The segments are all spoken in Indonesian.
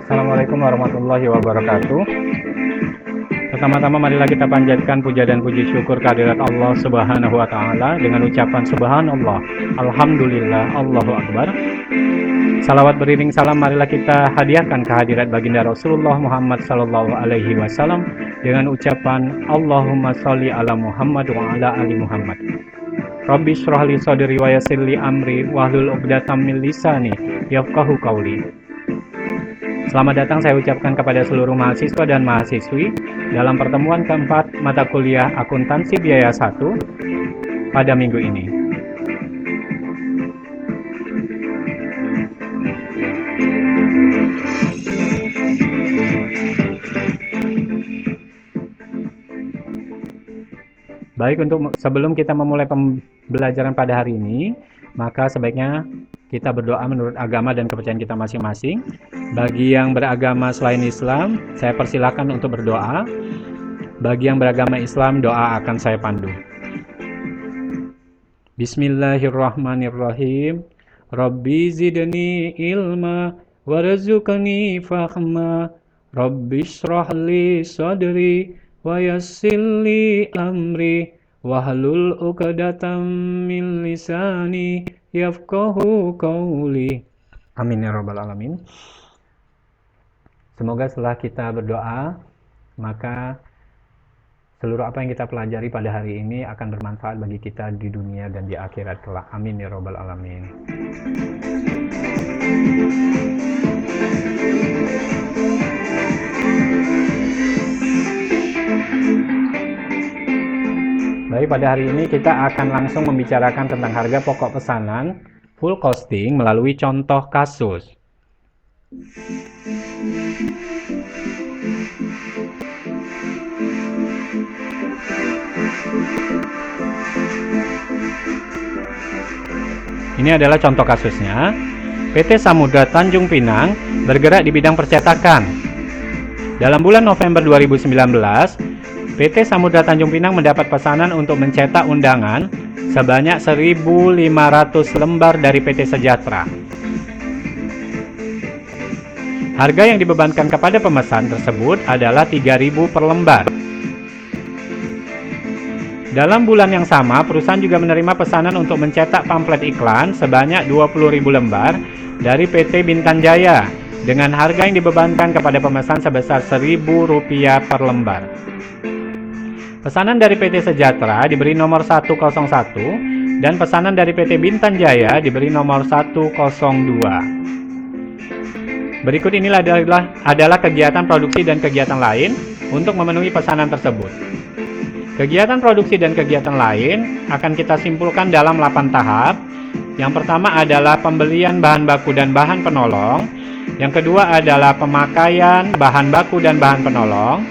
Assalamualaikum warahmatullahi wabarakatuh. Pertama-tama marilah kita panjatkan puja dan puji syukur kehadirat Allah Subhanahu wa taala dengan ucapan subhanallah, alhamdulillah, Allahu akbar. Salawat beriring salam marilah kita hadiahkan kehadirat baginda Rasulullah Muhammad sallallahu alaihi wasallam dengan ucapan Allahumma sholli ala Muhammad wa ala ali Muhammad. Rabbi shrah li sadri wa yassir li amri wahlul 'uqdatam min lisani yafqahu qauli. Selamat datang saya ucapkan kepada seluruh mahasiswa dan mahasiswi dalam pertemuan keempat mata kuliah Akuntansi Biaya 1 pada minggu ini. Baik, untuk sebelum kita memulai pembelajaran pada hari ini, maka sebaiknya kita berdoa menurut agama dan kepercayaan kita masing-masing. Bagi yang beragama selain Islam, saya persilakan untuk berdoa. Bagi yang beragama Islam, doa akan saya pandu. Bismillahirrahmanirrahim. Rabbi zidni ilma warzuqni fahma. Rabbi shrah li sadri wa yassir li amri wahlul 'uqdatam min lisani yafqahu qauli. Amin ya rabbal alamin. Semoga setelah kita berdoa, maka seluruh apa yang kita pelajari pada hari ini akan bermanfaat bagi kita di dunia dan di akhirat kelak. Amin ya rabbal alamin. Baik, pada hari ini kita akan langsung membicarakan tentang harga pokok pesanan full costing melalui contoh kasus. Ini adalah contoh kasusnya. PT Samudra Tanjung Pinang bergerak di bidang percetakan. Dalam bulan November 2019, PT Samudra Tanjung Pinang mendapat pesanan untuk mencetak undangan sebanyak 1.500 lembar dari PT Sejahtera. Harga yang dibebankan kepada pemesan tersebut adalah 3.000 per lembar. Dalam bulan yang sama, perusahaan juga menerima pesanan untuk mencetak pamflet iklan sebanyak 20.000 lembar dari PT Bintan Jaya dengan harga yang dibebankan kepada pemesan sebesar Rp1.000 per lembar. Pesanan dari PT Sejahtera diberi nomor 101 dan pesanan dari PT Bintan Jaya diberi nomor 102. Berikut inilah adalah kegiatan produksi dan kegiatan lain untuk memenuhi pesanan tersebut. Kegiatan produksi dan kegiatan lain akan kita simpulkan dalam 8 tahap. Yang pertama adalah pembelian bahan baku dan bahan penolong. Yang kedua adalah pemakaian bahan baku dan bahan penolong.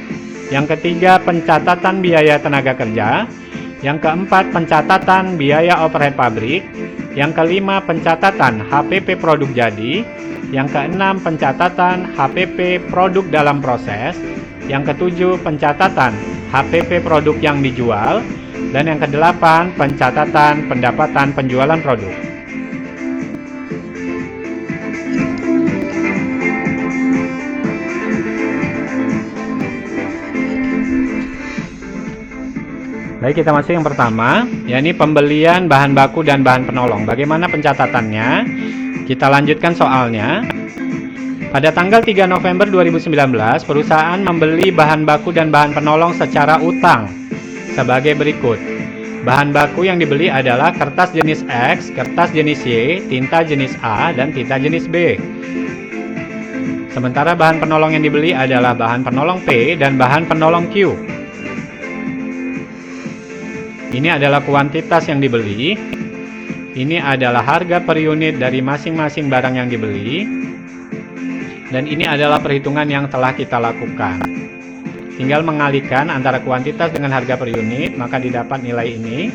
Yang ketiga, pencatatan biaya tenaga kerja. Yang keempat, pencatatan biaya overhead pabrik. Yang kelima, pencatatan HPP produk jadi. Yang keenam, pencatatan HPP produk dalam proses. Yang ketujuh, pencatatan HPP produk yang dijual. Dan yang kedelapan, pencatatan pendapatan penjualan produk. Baik, kita masuk yang pertama, yakni pembelian bahan baku dan bahan penolong. Bagaimana pencatatannya? Kita lanjutkan soalnya. Pada tanggal 3 November 2019, perusahaan membeli bahan baku dan bahan penolong secara utang sebagai berikut. Bahan baku yang dibeli adalah kertas jenis X, kertas jenis Y, tinta jenis A, dan tinta jenis B. Sementara bahan penolong yang dibeli adalah bahan penolong P dan bahan penolong Q. Ini adalah kuantitas yang dibeli. Ini adalah harga per unit dari masing-masing barang yang dibeli. Dan ini adalah perhitungan yang telah kita lakukan. Tinggal mengalihkan antara kuantitas dengan harga per unit, maka didapat nilai ini.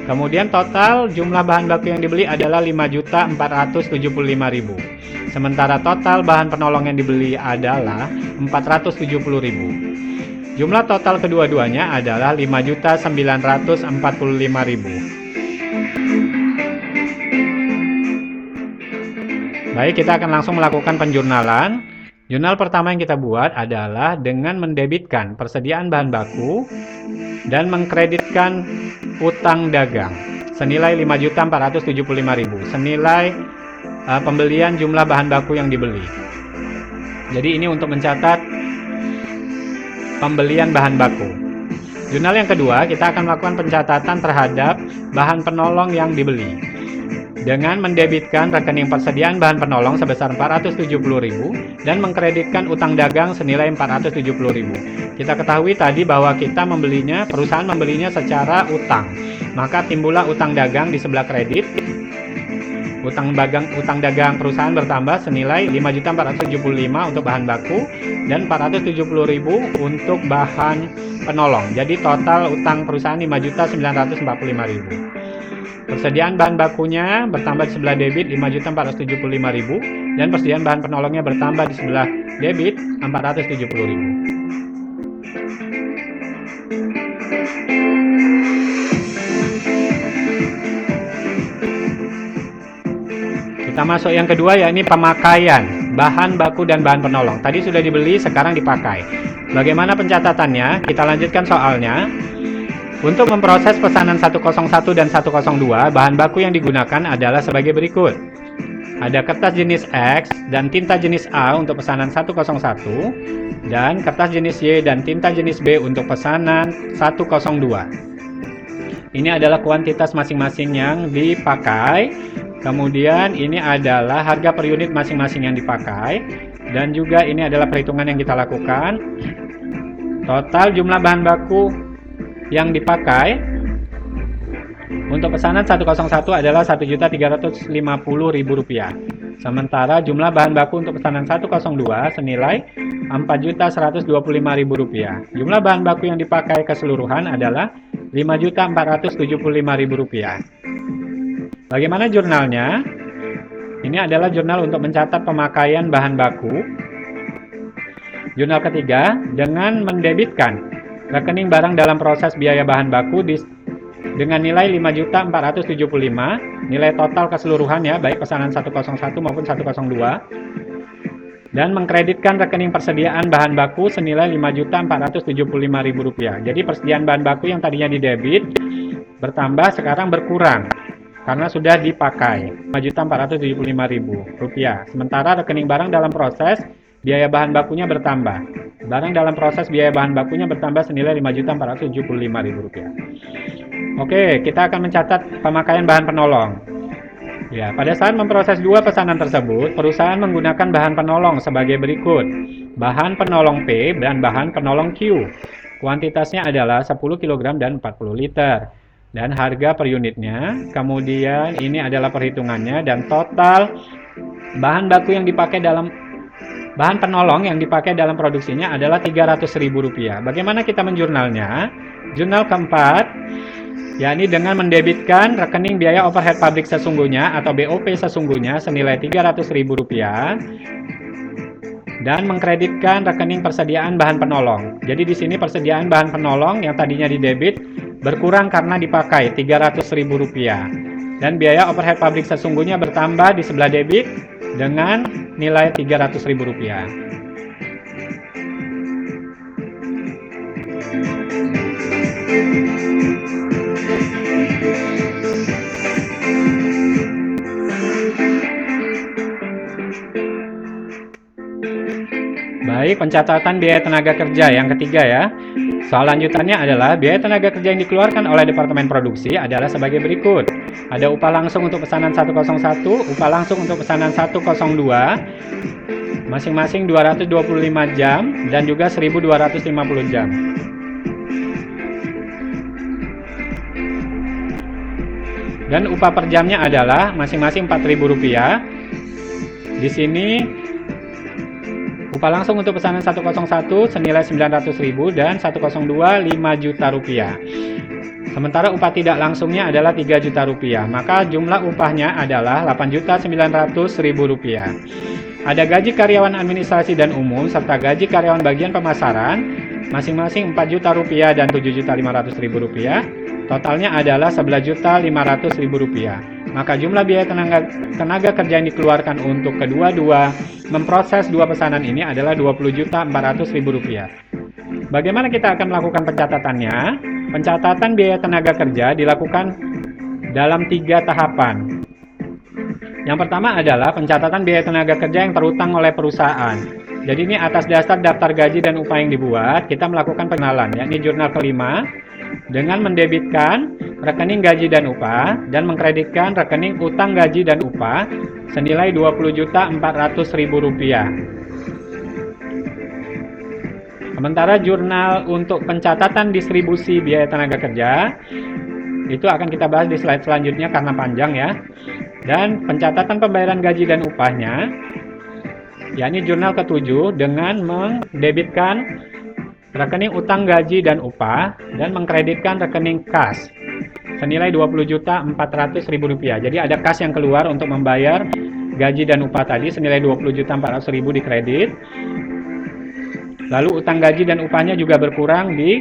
Kemudian total jumlah bahan baku yang dibeli adalah 5.475.000. Sementara total bahan penolong yang dibeli adalah 470.000. Jumlah total kedua-duanya adalah 5.945.000. Baik, kita akan langsung melakukan penjurnalan. Jurnal pertama yang kita buat adalah dengan mendebitkan persediaan bahan baku dan mengkreditkan utang dagang senilai 5.475.000, senilai pembelian jumlah bahan baku yang dibeli. Jadi ini untuk mencatat pembelian bahan baku. Jurnal yang kedua, kita akan melakukan pencatatan terhadap bahan penolong yang dibeli dengan mendebitkan rekening persediaan bahan penolong sebesar 470.000 dan mengkreditkan utang dagang senilai 470.000. Kita ketahui tadi bahwa kita membelinya, perusahaan membelinya secara utang. Maka timbullah utang dagang di sebelah kredit. Utang dagang perusahaan bertambah senilai 5.475 untuk bahan baku dan 470.000 untuk bahan penolong. Jadi total utang perusahaan 5.945.000. Persediaan bahan bakunya bertambah di sebelah debit 5.475.000 dan persediaan bahan penolongnya bertambah di sebelah debit 470.000. Kita masuk yang kedua, yakni pemakaian bahan baku dan bahan penolong. Tadi sudah dibeli, sekarang dipakai. Bagaimana pencatatannya? Kita lanjutkan soalnya. Untuk memproses pesanan 101 dan 102, bahan baku yang digunakan adalah sebagai berikut. Ada kertas jenis X dan tinta jenis A untuk pesanan 101, dan kertas jenis Y dan tinta jenis B untuk pesanan 102. Ini adalah kuantitas masing-masing yang dipakai. Kemudian ini adalah harga per unit masing-masing yang dipakai. Dan juga ini adalah perhitungan yang kita lakukan. Total jumlah bahan baku yang dipakai untuk pesanan 101 adalah Rp1.350.000. Sementara jumlah bahan baku untuk pesanan 102 senilai Rp4.125.000. Jumlah bahan baku yang dipakai keseluruhan adalah Rp5.475.000. Bagaimana jurnalnya? Ini adalah jurnal untuk mencatat pemakaian bahan baku. Jurnal ketiga, dengan mendebitkan rekening barang dalam proses biaya bahan baku dengan nilai 5.475.000, nilai total keseluruhan ya, baik pesanan 101 maupun 102, dan mengkreditkan rekening persediaan bahan baku senilai Rp5.475.000. Jadi persediaan bahan baku yang tadinya didebit bertambah, sekarang berkurang karena sudah dipakai Rp5.475.000. Sementara rekening barang dalam proses biaya bahan bakunya bertambah. Barang dalam proses biaya bahan bakunya bertambah senilai Rp5.475.000. Oke, kita akan mencatat pemakaian bahan penolong. Ya, pada saat memproses dua pesanan tersebut, perusahaan menggunakan bahan penolong sebagai berikut. Bahan penolong P dan bahan penolong Q. Kuantitasnya adalah 10 kg dan 40 liter. Dan harga per unitnya. Kemudian ini adalah perhitungannya dan total bahan baku yang dipakai dalam bahan penolong yang dipakai dalam produksinya adalah Rp300.000. Bagaimana kita menjurnalnya? Jurnal keempat, yakni dengan mendebitkan rekening biaya overhead pabrik sesungguhnya atau BOP sesungguhnya senilai Rp300.000 dan mengkreditkan rekening persediaan bahan penolong. Jadi di sini persediaan bahan penolong yang tadinya didebit berkurang karena dipakai Rp300.000 dan biaya overhead pabrik sesungguhnya bertambah di sebelah debit dengan nilai Rp300.000. Baik, pencatatan biaya tenaga kerja yang ketiga ya. Soal lanjutannya adalah biaya tenaga kerja yang dikeluarkan oleh Departemen Produksi adalah sebagai berikut. Ada upah langsung untuk pesanan 101, upah langsung untuk pesanan 102, masing-masing 225 jam dan juga 1.250 jam. Dan upah per jamnya adalah masing-masing Rp4.000. Di sini upah langsung untuk pesanan 101 senilai 900.000 dan 102 5 juta rupiah. Sementara upah tidak langsungnya adalah 3 juta rupiah. Maka jumlah upahnya adalah 8.900.000 rupiah. Ada gaji karyawan administrasi dan umum serta gaji karyawan bagian pemasaran masing-masing 4 juta rupiah dan 7.500.000 rupiah. Totalnya adalah 11.500.000 rupiah. Maka jumlah biaya tenaga kerja yang dikeluarkan untuk kedua-dua memproses dua pesanan ini adalah 20.400.000 rupiah. Bagaimana kita akan melakukan pencatatannya? Pencatatan biaya tenaga kerja dilakukan dalam 3 tahapan. Yang pertama adalah pencatatan biaya tenaga kerja yang terutang oleh perusahaan. Jadi ini atas dasar daftar gaji dan upah yang dibuat, kita melakukan pengenalan, yakni jurnal kelima, dengan mendebitkan rekening gaji dan upah dan mengkreditkan rekening utang gaji dan upah senilai 20.400.000 rupiah. Sementara jurnal untuk pencatatan distribusi biaya tenaga kerja itu akan kita bahas di slide selanjutnya karena panjang ya. Dan pencatatan pembayaran gaji dan upahnya, yakni jurnal ke-7 dengan mendebitkan rekening utang gaji dan upah dan mengkreditkan rekening kas senilai 20.400.000 rupiah. Jadi ada kas yang keluar untuk membayar gaji dan upah tadi senilai 20.400.000 di kredit. Lalu utang gaji dan upahnya juga berkurang di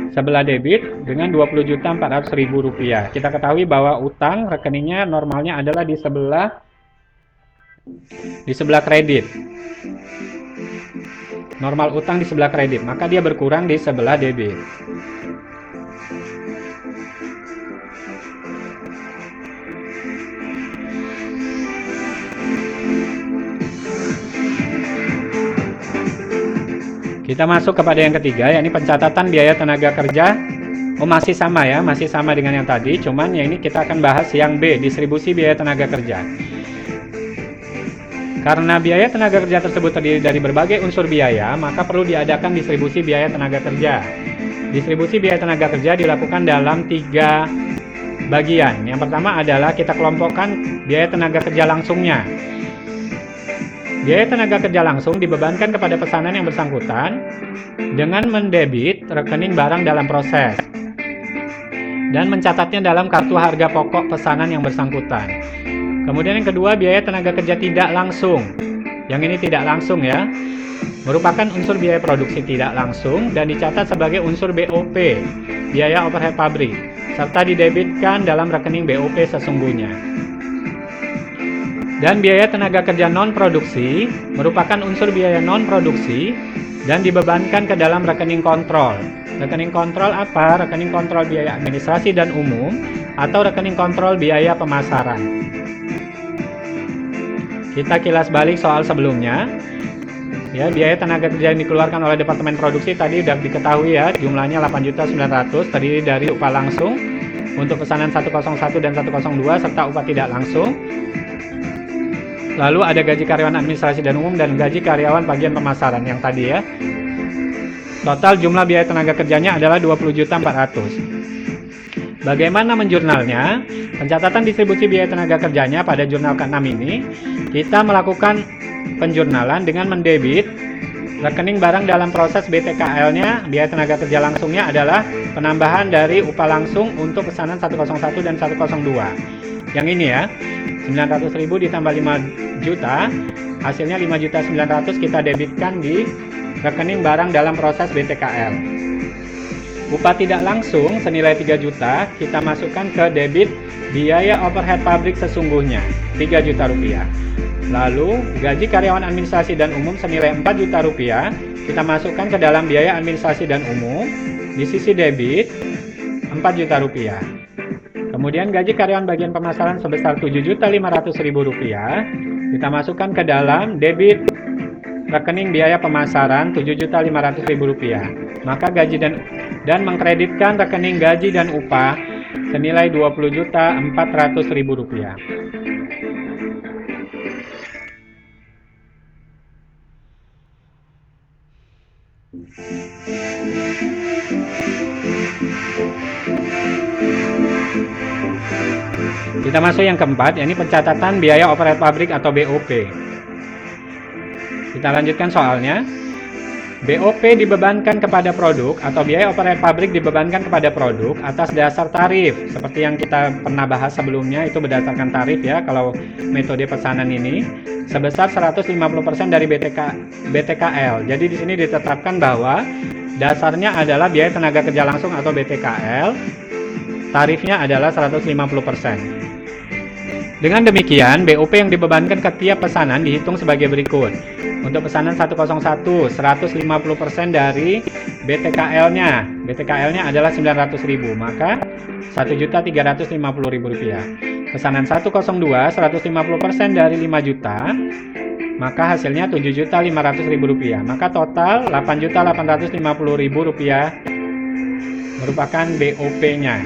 sebelah debit dengan 20.400.000 rupiah. Kita ketahui bahwa utang rekeningnya normalnya adalah di sebelah kredit. Normal utang di sebelah kredit, maka dia berkurang di sebelah debit. Kita masuk kepada yang ketiga, yakni pencatatan biaya tenaga kerja. Masih sama ya, masih sama dengan yang tadi, cuman yang ini kita akan bahas yang B, distribusi biaya tenaga kerja. Karena biaya tenaga kerja tersebut terdiri dari berbagai unsur biaya, maka perlu diadakan distribusi biaya tenaga kerja. Distribusi biaya tenaga kerja dilakukan dalam 3 bagian. Yang pertama adalah kita kelompokkan biaya tenaga kerja langsungnya. Biaya tenaga kerja langsung dibebankan kepada pesanan yang bersangkutan dengan mendebit rekening barang dalam proses dan mencatatnya dalam kartu harga pokok pesanan yang bersangkutan. Kemudian yang kedua, biaya tenaga kerja tidak langsung. Yang ini tidak langsung ya, merupakan unsur biaya produksi tidak langsung dan dicatat sebagai unsur BOP, biaya overhead pabrik, serta didebitkan dalam rekening BOP sesungguhnya. Dan biaya tenaga kerja non-produksi merupakan unsur biaya non-produksi dan dibebankan ke dalam rekening kontrol. Rekening kontrol apa? Rekening kontrol biaya administrasi dan umum atau rekening kontrol biaya pemasaran. Kita kilas balik soal sebelumnya. Ya, biaya tenaga kerja yang dikeluarkan oleh Departemen Produksi tadi sudah diketahui ya, jumlahnya 8.900.000, terdiri dari upah langsung untuk pesanan 101 dan 102 serta upah tidak langsung. Lalu ada gaji karyawan administrasi dan umum dan gaji karyawan bagian pemasaran yang tadi ya. Total jumlah biaya tenaga kerjanya adalah 20.400.000. Bagaimana menjurnalnya? Pencatatan distribusi biaya tenaga kerjanya pada jurnal ke-6 ini, kita melakukan penjurnalan dengan mendebit rekening barang dalam proses BTKL-nya. Biaya tenaga kerja langsungnya adalah penambahan dari upah langsung untuk pesanan 101 dan 102. Yang ini ya, 900.000 ditambah 5 juta, hasilnya 5.900.000 kita debitkan di rekening barang dalam proses BTKL. Upah tidak langsung senilai 3 juta kita masukkan ke debit biaya overhead pabrik sesungguhnya 3 juta rupiah. Lalu gaji karyawan administrasi dan umum senilai 4 juta rupiah kita masukkan ke dalam biaya administrasi dan umum di sisi debit 4 juta rupiah. Kemudian gaji karyawan bagian pemasaran sebesar 7.500.000 rupiah kita masukkan ke dalam debit rekening biaya pemasaran 7.500.000 rupiah. maka gaji dan mengkreditkan rekening gaji dan upah senilai Rp20.400.000. Kita masuk yang keempat, yakni pencatatan biaya overhead pabrik atau BOP. Kita lanjutkan soalnya. BOP dibebankan kepada produk atau biaya overhead pabrik dibebankan kepada produk atas dasar tarif. Seperti yang kita pernah bahas sebelumnya, itu berdasarkan tarif ya kalau metode pesanan ini, sebesar 150% dari BTKL. Jadi di sini ditetapkan bahwa dasarnya adalah biaya tenaga kerja langsung atau BTKL. Tarifnya adalah 150%. Dengan demikian, BOP yang dibebankan ke tiap pesanan dihitung sebagai berikut. Untuk pesanan 101, 150% dari BTKL-nya. BTKL-nya adalah Rp900.000, maka Rp1.350.000. Pesanan 102, 150% dari 5 juta, maka hasilnya Rp7.500.000. Maka total Rp8.850.000 merupakan BOP-nya.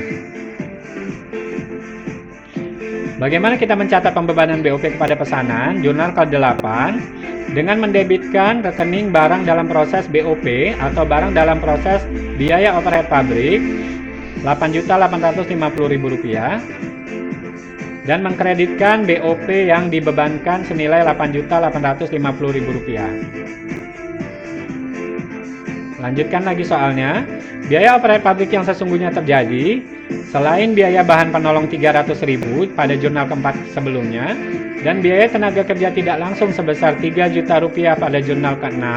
Bagaimana kita mencatat pembebanan BOP kepada pesanan? Jurnal ke-8 dengan mendebitkan rekening barang dalam proses BOP atau barang dalam proses biaya overhead pabrik Rp8.850.000 dan mengkreditkan BOP yang dibebankan senilai Rp8.850.000. Lanjutkan lagi soalnya. Biaya overhead pabrik yang sesungguhnya terjadi selain biaya bahan penolong Rp300.000 pada jurnal keempat sebelumnya dan biaya tenaga kerja tidak langsung sebesar Rp3 juta pada jurnal ke-6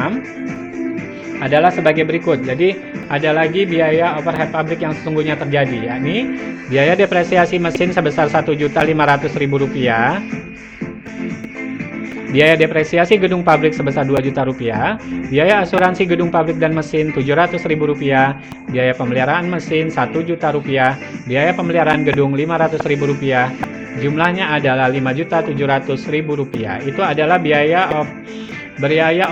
adalah sebagai berikut. Jadi ada lagi biaya overhead pabrik yang sesungguhnya terjadi, yakni biaya depresiasi mesin sebesar Rp1.500.000, biaya depresiasi gedung pabrik sebesar Rp2 juta, biaya asuransi gedung pabrik dan mesin Rp700.000, biaya pemeliharaan mesin Rp1 juta, biaya pemeliharaan gedung Rp500.000, jumlahnya adalah Rp5.700.000. Itu adalah biaya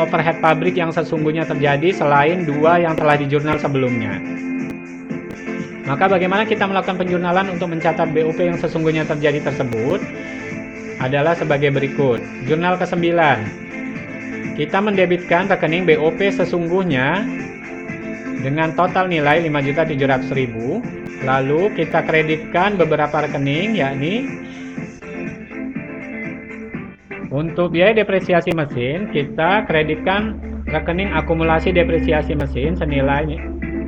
overhead pabrik yang sesungguhnya terjadi selain dua yang telah dijurnal sebelumnya. Maka bagaimana kita melakukan penjurnalan untuk mencatat BOP yang sesungguhnya terjadi tersebut? Adalah sebagai berikut. Jurnal ke-9. Kita mendebitkan rekening BOP sesungguhnya dengan total nilai Rp5.700.000. Lalu kita kreditkan beberapa rekening, yakni untuk biaya depresiasi mesin, kita kreditkan rekening akumulasi depresiasi mesin senilai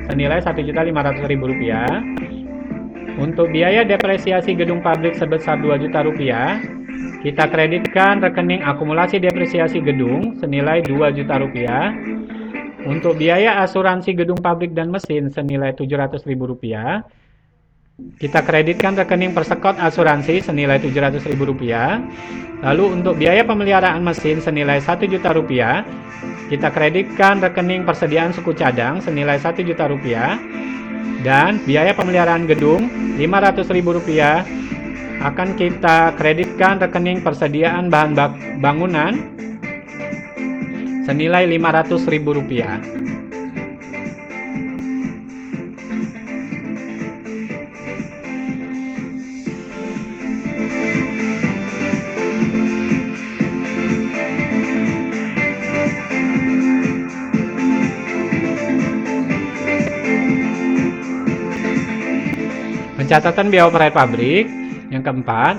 Rp1.500.000. Untuk biaya depresiasi gedung pabrik sebesar Rp2 juta, kita kreditkan rekening akumulasi depresiasi gedung senilai Rp2 juta. Untuk biaya asuransi gedung pabrik dan mesin senilai Rp700.000, kita kreditkan rekening persekot asuransi senilai Rp700.000. Lalu untuk biaya pemeliharaan mesin senilai Rp1 juta, kita kreditkan rekening persediaan suku cadang senilai Rp1 juta. Dan biaya pemeliharaan gedung Rp500.000 akan kita kreditkan rekening persediaan bahan bangunan senilai Rp500.000. Pencatatan biaya overhead pabrik. Yang keempat,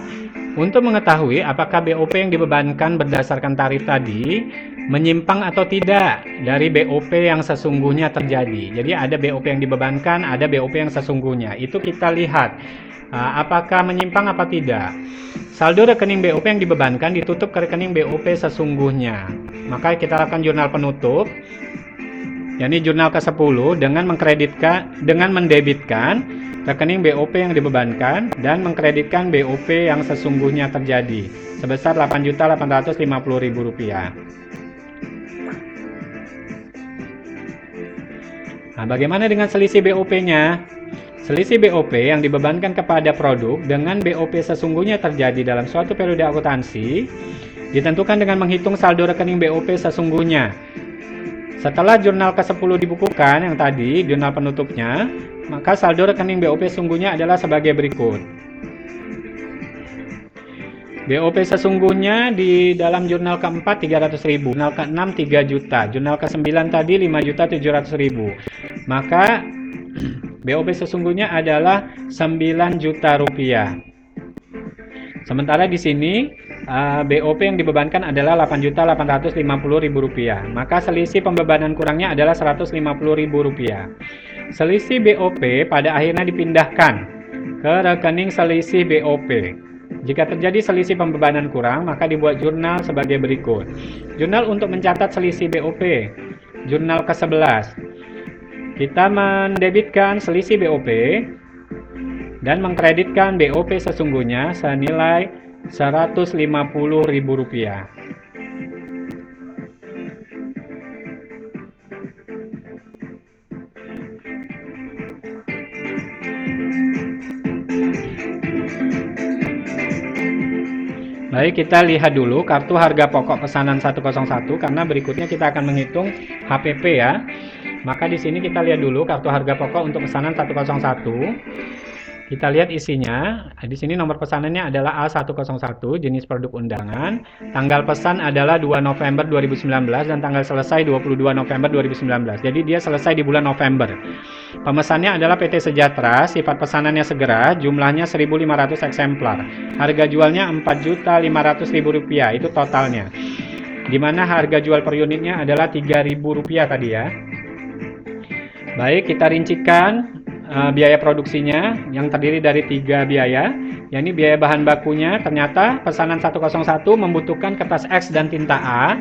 untuk mengetahui apakah BOP yang dibebankan berdasarkan tarif tadi menyimpang atau tidak dari BOP yang sesungguhnya terjadi. Jadi ada BOP yang dibebankan, ada BOP yang sesungguhnya. Itu kita lihat apakah menyimpang apa tidak. Saldo rekening BOP yang dibebankan ditutup ke rekening BOP sesungguhnya. Maka kita lakukan jurnal penutup, yakni jurnal ke-10 dengan mendebitkan rekening BOP yang dibebankan dan mengkreditkan BOP yang sesungguhnya terjadi sebesar Rp8.850.000. Nah, bagaimana dengan selisih BOP-nya? Selisih BOP yang dibebankan kepada produk dengan BOP sesungguhnya terjadi dalam suatu periode akuntansi ditentukan dengan menghitung saldo rekening BOP sesungguhnya. Setelah jurnal ke-10 dibukukan yang tadi, jurnal penutupnya, maka saldo rekening BOP sesungguhnya adalah sebagai berikut. BOP sesungguhnya di dalam jurnal ke-4 300.000, jurnal ke-6 3 juta, jurnal ke-9 tadi 5.700.000. Maka BOP sesungguhnya adalah 9 juta rupiah. Sementara di sini BOP yang dibebankan adalah 8.850.000 rupiah. Maka selisih pembebanan kurangnya adalah 150.000 rupiah. Selisih BOP pada akhirnya dipindahkan ke rekening selisih BOP. Jika terjadi selisih pembebanan kurang, maka dibuat jurnal sebagai berikut. Jurnal untuk mencatat selisih BOP. Jurnal ke-11. Kita mendebitkan selisih BOP dan mengkreditkan BOP sesungguhnya senilai Rp150.000. Baik, kita lihat dulu kartu harga pokok pesanan 101 karena berikutnya kita akan menghitung HPP ya. Maka di sini kita lihat dulu kartu harga pokok untuk pesanan 101. Kita lihat isinya. Di sini nomor pesanannya adalah A101, jenis produk undangan. Tanggal pesan adalah 2 November 2019 dan tanggal selesai 22 November 2019. Jadi dia selesai di bulan November. Pemesannya adalah PT Sejahtera, sifat pesanannya segera, jumlahnya 1.500 eksemplar. Harga jualnya Rp4.500.000, itu totalnya. Di mana harga jual per unitnya adalah Rp3.000 tadi ya. Baik, kita rincikan biaya produksinya yang terdiri dari 3 biaya, yakni biaya bahan bakunya. Ternyata pesanan 101 membutuhkan kertas X dan tinta A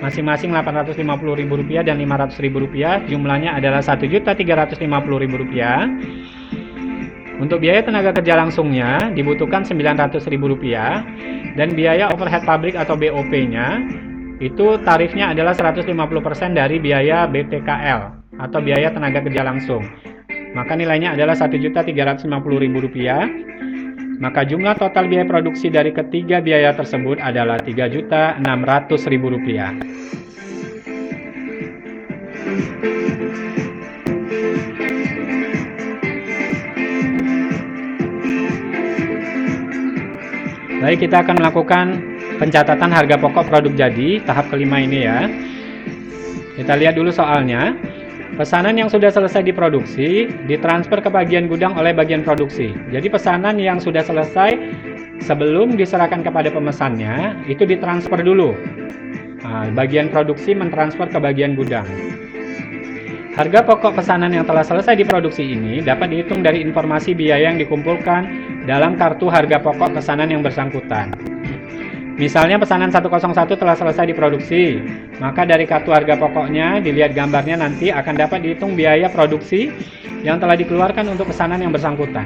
masing-masing Rp850.000 dan Rp500.000. Jumlahnya adalah Rp1.350.000. Untuk biaya tenaga kerja langsungnya dibutuhkan Rp900.000 dan biaya overhead pabrik atau BOP-nya itu tarifnya adalah 150% dari biaya BTKL atau biaya tenaga kerja langsung. Maka nilainya adalah Rp1.350.000. Maka jumlah total biaya produksi dari ketiga biaya tersebut adalah Rp3.600.000. Baik, kita akan melakukan pencatatan harga pokok produk jadi tahap kelima ini ya. Kita lihat dulu soalnya. Pesanan yang sudah selesai diproduksi ditransfer ke bagian gudang oleh bagian produksi. Jadi pesanan yang sudah selesai sebelum diserahkan kepada pemesannya itu ditransfer dulu. Bagian produksi mentransfer ke bagian gudang. Harga pokok pesanan yang telah selesai diproduksi ini dapat dihitung dari informasi biaya yang dikumpulkan dalam kartu harga pokok pesanan yang bersangkutan. Misalnya pesanan 101 telah selesai diproduksi, maka dari kartu harga pokoknya dilihat gambarnya nanti akan dapat dihitung biaya produksi yang telah dikeluarkan untuk pesanan yang bersangkutan.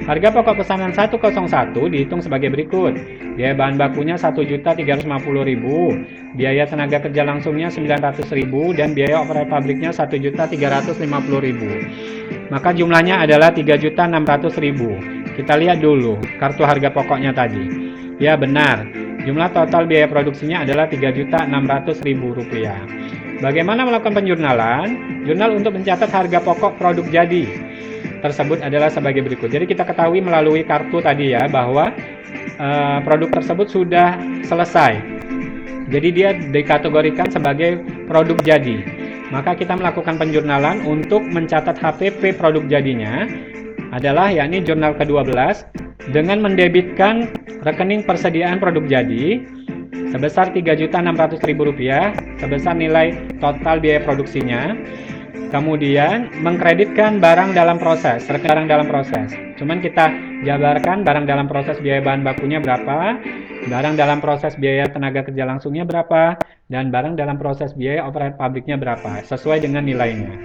Harga pokok pesanan 101 dihitung sebagai berikut. Biaya bahan bakunya Rp1.350.000, biaya tenaga kerja langsungnya Rp900.000 dan biaya overhead pabriknya Rp1.350.000. Maka jumlahnya adalah Rp3.600.000. Kita lihat dulu kartu harga pokoknya tadi. Ya benar. Jumlah total biaya produksinya adalah Rp3.600.000. Bagaimana melakukan penjurnalan? Jurnal untuk mencatat harga pokok produk jadi tersebut adalah sebagai berikut. Jadi kita ketahui melalui kartu tadi ya bahwa produk tersebut sudah selesai. Jadi dia dikategorikan sebagai produk jadi. Maka kita melakukan penjurnalan untuk mencatat HPP produk jadinya adalah yakni jurnal ke-12 dengan mendebitkan rekening persediaan produk jadi sebesar Rp3.600.000 sebesar nilai total biaya produksinya. Kemudian mengkreditkan barang dalam proses, barang dalam proses. Cuman kita jabarkan barang dalam proses biaya bahan bakunya berapa, barang dalam proses biaya tenaga kerja langsungnya berapa, dan barang dalam proses biaya overhead pabriknya berapa, sesuai dengan nilainya.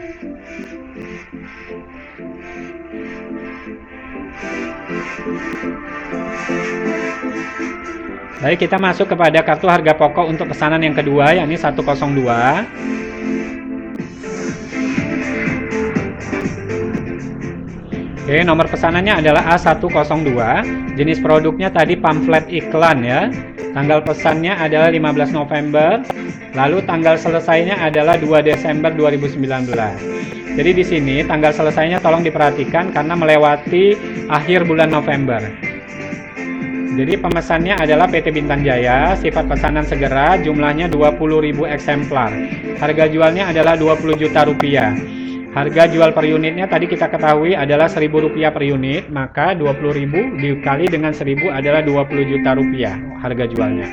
Baik, kita masuk kepada kartu harga pokok untuk pesanan yang kedua, yakni 102. Oke, nomor pesanannya adalah A102. Jenis produknya tadi pamflet iklan ya. Tanggal pesannya adalah 15 November, lalu tanggal selesainya adalah 2 Desember 2019. Jadi di sini tanggal selesainya tolong diperhatikan karena melewati akhir bulan November. Jadi pemesannya adalah PT Bintang Jaya, sifat pesanan segera, jumlahnya 20.000 eksemplar. Harga jualnya adalah 20 juta rupiah. Harga jual per unitnya tadi kita ketahui adalah Rp1.000 per unit, maka 20.000 dikali dengan 1.000 adalah 20 juta rupiah harga jualnya.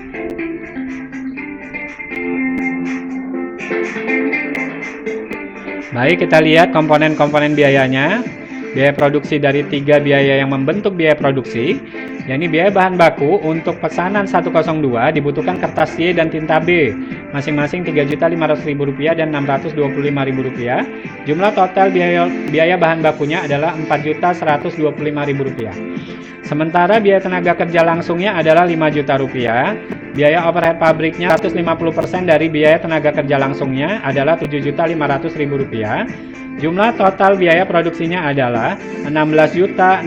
Baik, kita lihat komponen-komponen biayanya. Biaya produksi dari 3 biaya yang membentuk biaya produksi, yakni biaya bahan baku untuk pesanan 102 dibutuhkan kertas Y dan tinta B, masing-masing Rp3.500.000 dan Rp625.000. Jumlah total biaya bahan bakunya adalah Rp4.125.000. Sementara biaya tenaga kerja langsungnya adalah Rp5 juta. Biaya overhead pabriknya 150% dari biaya tenaga kerja langsungnya adalah Rp7.500.000. Jumlah total biaya produksinya adalah Rp16.625.000.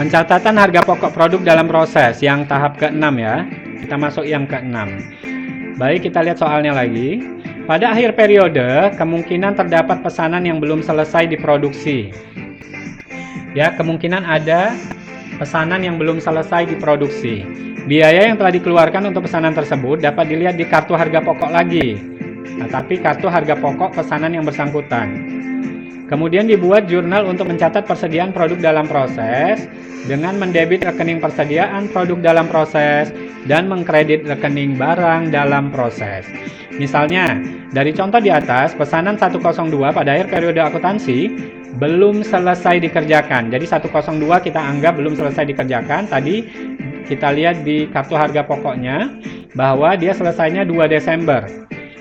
Pencatatan harga pokok produk dalam proses yang tahap ke-6 ya. Kita masuk yang ke-6. Baik, kita lihat soalnya lagi. Pada akhir periode, kemungkinan terdapat pesanan yang belum selesai diproduksi. Ya, kemungkinan ada pesanan yang belum selesai diproduksi. Biaya yang telah dikeluarkan untuk pesanan tersebut dapat dilihat di kartu harga pokok lagi. Nah, tapi kartu harga pokok pesanan yang bersangkutan. Kemudian dibuat jurnal untuk mencatat persediaan produk dalam proses dengan mendebit rekening persediaan produk dalam proses dan mengkredit rekening barang dalam proses. Misalnya, dari contoh di atas, pesanan 102 pada akhir periode akuntansi belum selesai dikerjakan. Jadi 102 kita anggap belum selesai dikerjakan. Tadi kita lihat di kartu harga pokoknya bahwa dia selesainya 2 Desember.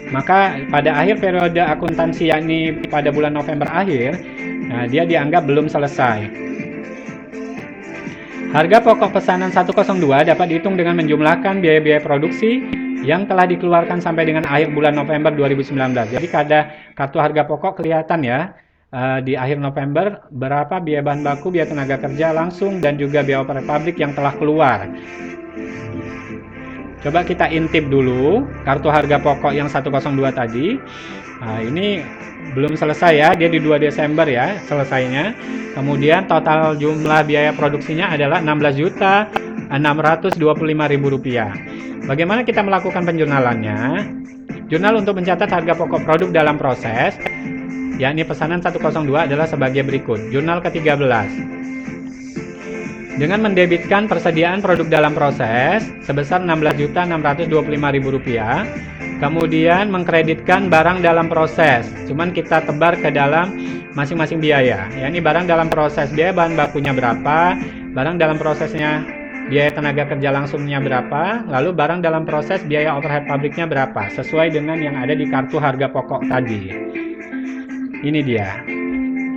Maka pada akhir periode akuntansi, yakni pada bulan November akhir, nah, dia dianggap belum selesai. Harga pokok pesanan 102 dapat dihitung dengan menjumlahkan biaya-biaya produksi yang telah dikeluarkan sampai dengan akhir bulan November 2019. Jadi pada kartu harga pokok kelihatan ya, di akhir November berapa biaya bahan baku, biaya tenaga kerja langsung, dan juga biaya operasional pabrik yang telah keluar. Coba kita intip dulu kartu harga pokok yang 102 tadi. Nah, ini belum selesai ya, dia di 2 Desember ya selesainya. Kemudian total jumlah biaya produksinya adalah Rp16.625.000. Bagaimana kita melakukan penjurnalannya? Jurnal untuk mencatat harga pokok produk dalam proses, yakni pesanan 102 adalah sebagai berikut. Jurnal ke-13. Dengan mendebitkan persediaan produk dalam proses sebesar Rp16.625.000, kemudian mengkreditkan barang dalam proses, cuman kita tebar ke dalam masing-masing biaya. Yakni barang dalam proses biaya bahan bakunya berapa, barang dalam prosesnya biaya tenaga kerja langsungnya berapa, lalu barang dalam proses biaya overhead pabriknya berapa, sesuai dengan yang ada di kartu harga pokok tadi. Ini dia.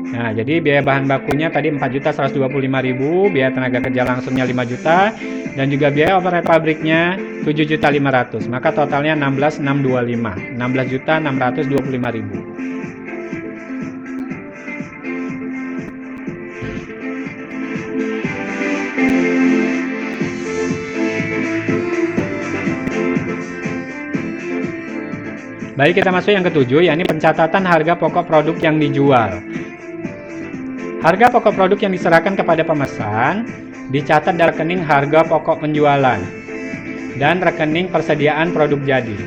Nah, jadi biaya bahan bakunya tadi Rp4.125.000, biaya tenaga kerja langsungnya Rp5 juta, dan juga biaya overhead pabriknya Rp7.500.000. Maka totalnya Rp16.625.000, Rp16.625.000. Baik, kita masuk yang ke-7, yakni pencatatan harga pokok produk yang dijual. Harga pokok produk yang diserahkan kepada pemesan dicatat dalam rekening harga pokok penjualan dan rekening persediaan produk jadi.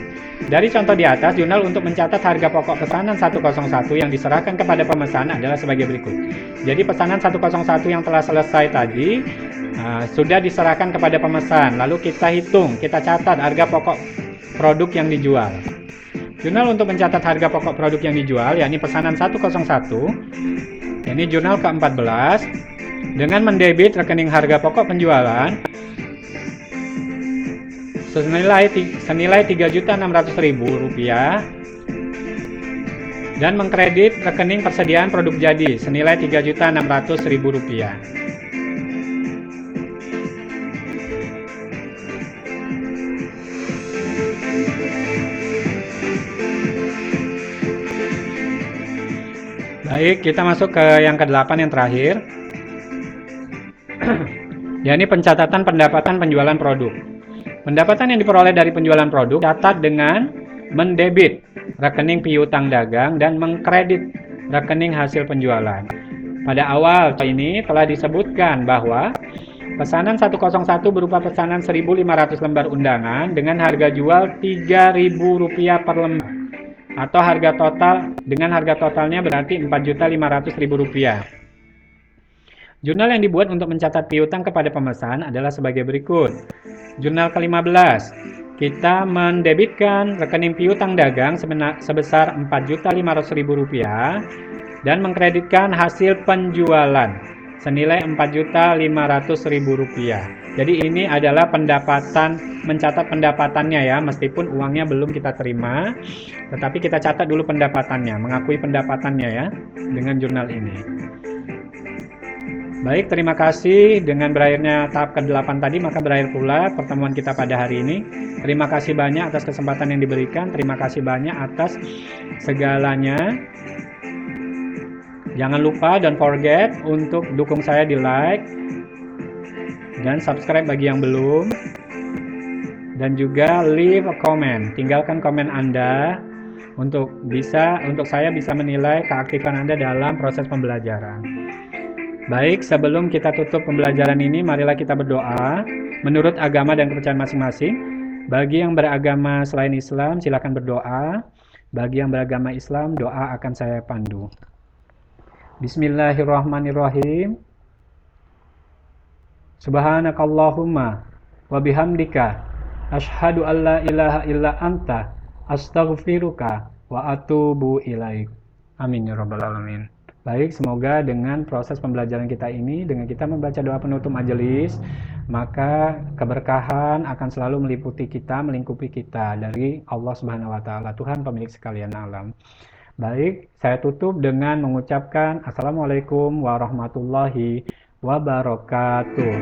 Dari contoh di atas, jurnal untuk mencatat harga pokok pesanan 101 yang diserahkan kepada pemesan adalah sebagai berikut. Jadi pesanan 101 yang telah selesai tadi sudah diserahkan kepada pemesan. Lalu kita hitung, kita catat harga pokok produk yang dijual. Jurnal untuk mencatat harga pokok produk yang dijual, yakni pesanan 101, ini jurnal ke-14, dengan mendebit rekening harga pokok penjualan senilai Rp3.600.000 dan mengkredit rekening persediaan produk jadi senilai Rp3.600.000. Baik, kita masuk ke yang ke-8 yang terakhir. yakni pencatatan pendapatan penjualan produk. Pendapatan yang diperoleh dari penjualan produk catat dengan mendebit rekening piutang dagang dan mengkredit rekening hasil penjualan. Pada awal ini telah disebutkan bahwa pesanan 101 berupa pesanan 1.500 lembar undangan dengan harga jual Rp3.000 per lembar, atau harga total dengan harga totalnya berarti Rp4.500.000. Jurnal yang dibuat untuk mencatat piutang kepada pemesan adalah sebagai berikut. Jurnal ke-15, kita mendebitkan rekening piutang dagang sebesar Rp4.500.000 dan mengkreditkan hasil penjualan senilai Rp4.500.000. Jadi ini adalah pendapatan, mencatat pendapatannya ya, meskipun uangnya belum kita terima, tetapi kita catat dulu pendapatannya, mengakui pendapatannya ya, dengan jurnal ini. Baik, terima kasih. Dengan berakhirnya tahap ke-8 tadi, maka berakhir pula pertemuan kita pada hari ini. Terima kasih banyak atas kesempatan yang diberikan. Terima kasih banyak atas segalanya. Jangan lupa, don't forget untuk dukung saya di like dan subscribe bagi yang belum. Dan juga leave a comment. Tinggalkan komen Anda untuk saya bisa menilai keaktifan Anda dalam proses pembelajaran. Baik, sebelum kita tutup pembelajaran ini, marilah kita berdoa menurut agama dan kepercayaan masing-masing. Bagi yang beragama selain Islam, silakan berdoa. Bagi yang beragama Islam, doa akan saya pandu. Bismillahirrahmanirrahim. Subhanakallahumma wa bihamdika asyhadu an la ilaha illa anta astaghfiruka wa atubu ilaik. Amin ya rabbal alamin. Baik, semoga dengan proses pembelajaran kita ini, dengan kita membaca doa penutup majelis, maka keberkahan akan selalu meliputi kita, melingkupi kita dari Allah Subhanahu wa taala, Tuhan pemilik sekalian alam. Baik, saya tutup dengan mengucapkan Assalamualaikum warahmatullahi wabarakatuh.